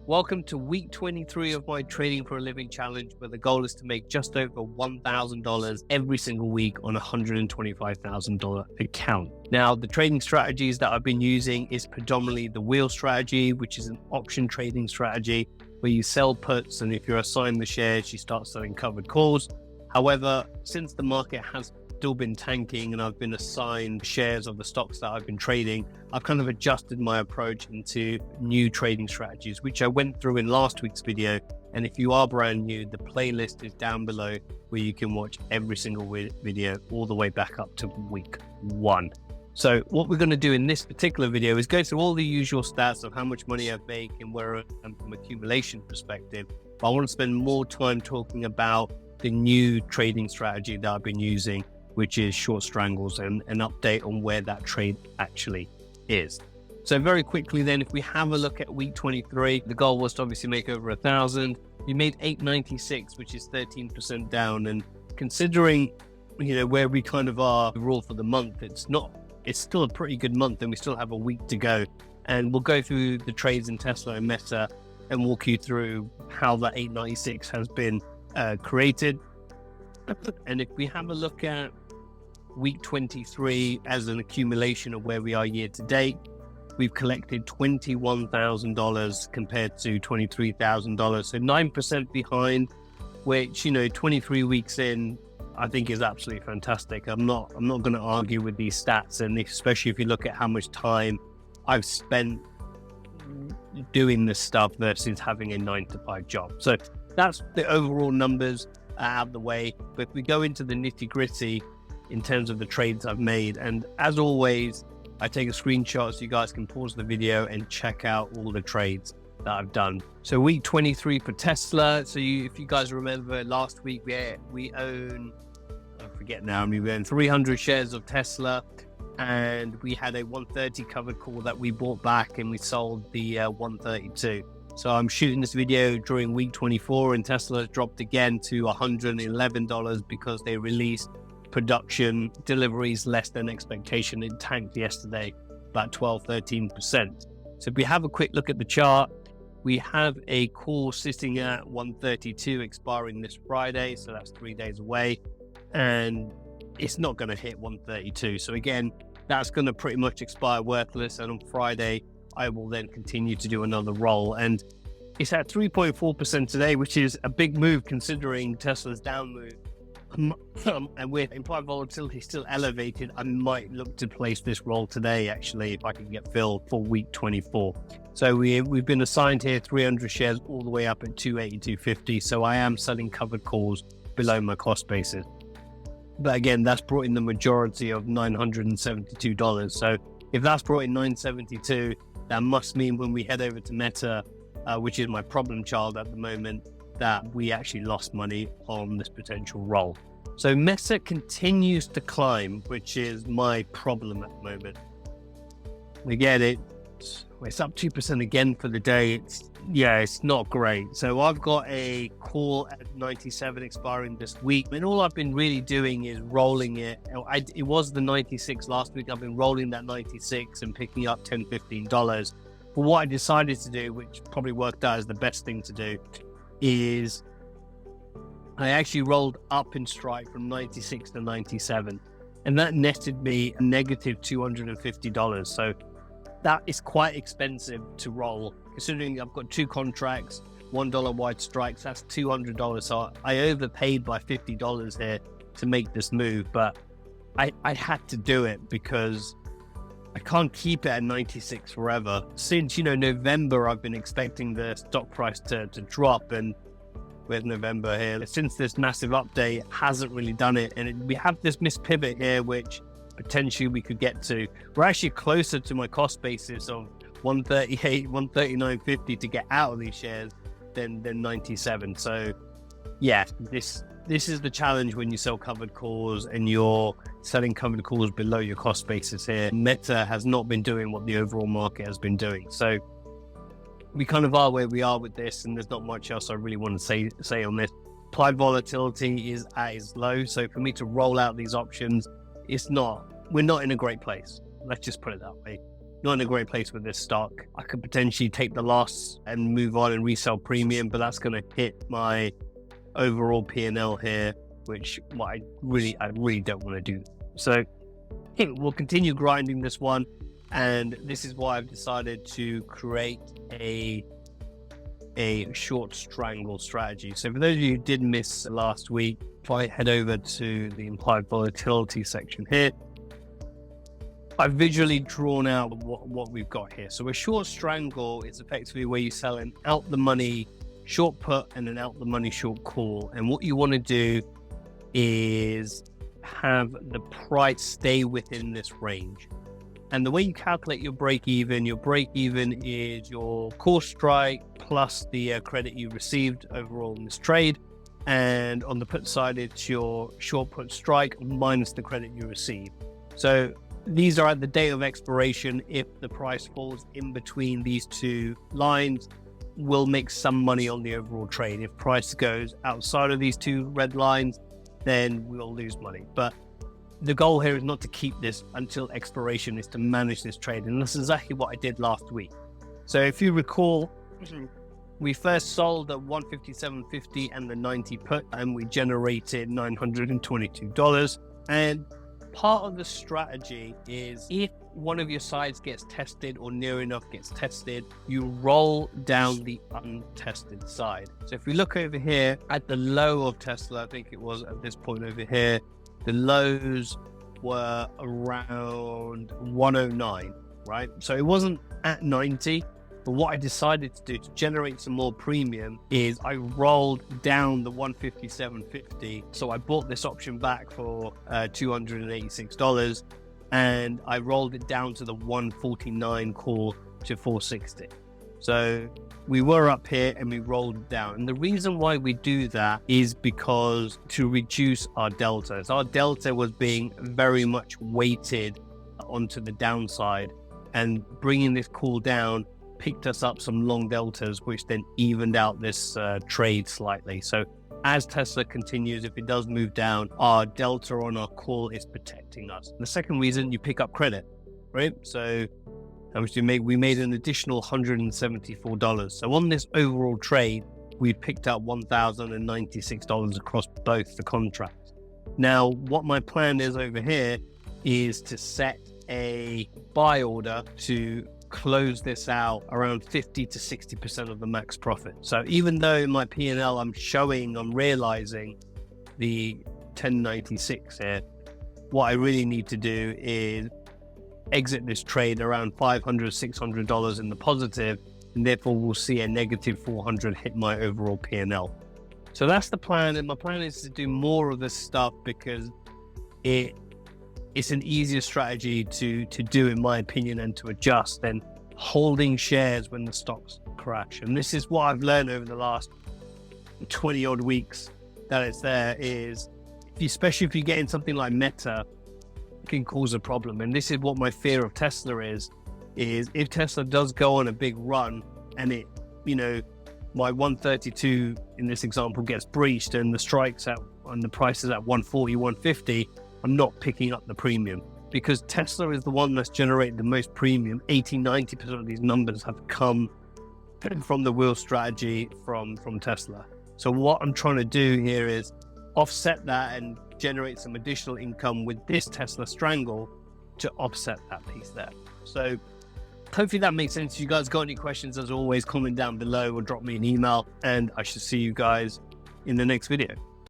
Welcome to week 23 of my Trading for a Living challenge, where the goal is to make just over $1,000 every single week on a $125,000 account. Now, the trading strategies that I've been using is predominantly the wheel strategy, which is an option trading strategy where you sell puts, and if you're assigned the shares, you start selling covered calls. However, since the market has still been tanking and I've been assigned shares of the stocks that I've been trading, I've kind of adjusted my approach into new trading strategies, which I went through in last week's video. And if you are brand new, the playlist is down below where you can watch every single video all the way back up to week 1. So what we're going to do in this particular video is go through all the usual stats of how much money I've made and where I'm from accumulation perspective. But I want to spend more time talking about the new trading strategy that I've been using, which is short strangles, and an update on where that trade actually is. So very quickly then, if we have a look at week 23, the goal was to obviously make over 1,000. We made 896, which is 13% down. And considering, where we kind of are overall for the month, it's still a pretty good month, and we still have a week to go. And we'll go through the trades in Tesla and Meta and walk you through how that 896 has been created. And if we have a look at week 23 as an accumulation of where we are year to date, we've collected $21,000 compared to $23,000, so 9% behind, which 23 weeks in I think is absolutely fantastic. I'm not going to argue with these stats, and especially if you look at how much time I've spent doing this stuff versus having a 9-to-5 job. So that's the overall numbers out of the way. But if we go into the nitty-gritty in terms of the trades I've made, and as always, I take a screenshot so you guys can pause the video and check out all the trades that I've done. So week 23 for Tesla. So if you guys remember last week, we own, I forget now, we own 300 shares of Tesla, and we had a 130 covered call that we bought back, and we sold the 132. So I'm shooting this video during week 24, and Tesla dropped again to $111 because they released production deliveries less than expectation. It tanked yesterday about 12-13%. So if we have a quick look at the chart, we have a call sitting at 132 expiring this Friday, so that's 3 days away, and it's not going to hit 132. So again, that's going to pretty much expire worthless, and on Friday I will then continue to do another roll, and it's at 3.4% today, which is a big move considering Tesla's down move. And with implied volatility still elevated, I might look to place this roll today, actually, if I can get filled for week 24. So we've been assigned here 300 shares all the way up at 280-250. So I am selling covered calls below my cost basis. But again, that's brought in the majority of $972. So if that's brought in $972, that must mean when we head over to Meta, which is my problem child at the moment, that we actually lost money on this potential roll. So Meta continues to climb, which is my problem at the moment. Again, it's up 2% again for the day. It's not great. So I've got a call at 97 expiring this week, and all I've been really doing is rolling it. It was the 96 last week. I've been rolling that 96 and picking up $10-15. But what I decided to do, which probably worked out as the best thing to do, is I actually rolled up in strike from 96 to 97, and that netted me a negative $250. So that is quite expensive to roll, considering I've got 2 contracts, $1 wide strikes. That's $200. So I overpaid by $50 here to make this move, but I had to do it because I can't keep it at 96 forever. Since, November, I've been expecting the stock price to drop, and with November here, since this massive update, it hasn't really done it. And we have this missed pivot here, which potentially we could get to. We're actually closer to my cost basis of 138, 139.50 to get out of these shares than 97. So yeah, this is the challenge when you sell covered calls and you're selling covered calls below your cost basis here. Meta has not been doing what the overall market has been doing. So we kind of are where we are with this, and there's not much else I really want to say on this. Implied volatility is at its low. So for me to roll out these options, we're not in a great place. Let's just put it that way. not in a great place with this stock. I could potentially take the loss and move on and resell premium, but that's going to hit my overall P&L here, which I really don't want to do. So we'll continue grinding this one, and this is why I've decided to create a short strangle strategy. So for those of you who did miss last week, if I head over to the implied volatility section here, I've visually drawn out what we've got here. So a short strangle is effectively where you sell an out the money short put and an out the money short call. And what you want to do is have the price stay within this range. And the way you calculate your break even is your core strike plus the credit you received overall in this trade. And on the put side, it's your short put strike minus the credit you receive. So these are at the date of expiration. If the price falls in between these two lines, we'll make some money on the overall trade. If price goes outside of these two red lines, then we'll lose money. But the goal here is not to keep this until expiration, is to manage this trade. And that's exactly what I did last week. So if you recall, we first sold at 157.50 and the 90 put, and we generated $922. And part of the strategy is if one of your sides gets tested or near enough gets tested, you roll down the untested side. So if we look over here at the low of Tesla, I think it was at this point over here, the lows were around 109, right? So it wasn't at 90, but what I decided to do to generate some more premium is I rolled down the 157.50. So I bought this option back for $286, and I rolled it down to the 149 call to 460. So we were up here and we rolled down. And the reason why we do that is because to reduce our delta. So our delta was being very much weighted onto the downside, and bringing this call down picked us up some long deltas, which then evened out this trade slightly. So as Tesla continues, if it does move down, our delta on our call is protecting us. The second reason, you pick up credit, right? So we made an additional $174. So on this overall trade, we picked up $1,096 across both the contracts. Now, what my plan is over here is to set a buy order to close this out around 50 to 60% of the max profit. So even though in my P&L I'm realizing the 1096 here, what I really need to do is exit this trade around $500, $600 in the positive, and therefore we'll see a negative 400 hit my overall P&L. So that's the plan, and my plan is to do more of this stuff because it's an easier strategy to do, in my opinion, and to adjust than holding shares when the stocks crash. And this is what I've learned over the last 20 odd weeks that it's there is, especially if you get in something like Meta, it can cause a problem. And this is what my fear of Tesla is if Tesla does go on a big run and it, my 132 in this example gets breached and the strikes out and the price is at 140, 150, I'm not picking up the premium because Tesla is the one that's generated the most premium. 80-90% of these numbers have come from the wheel strategy from Tesla. So what I'm trying to do here is offset that and generate some additional income with this Tesla strangle to offset that piece there. So hopefully that makes sense. If you guys got any questions, as always, comment down below or drop me an email, and I should see you guys in the next video.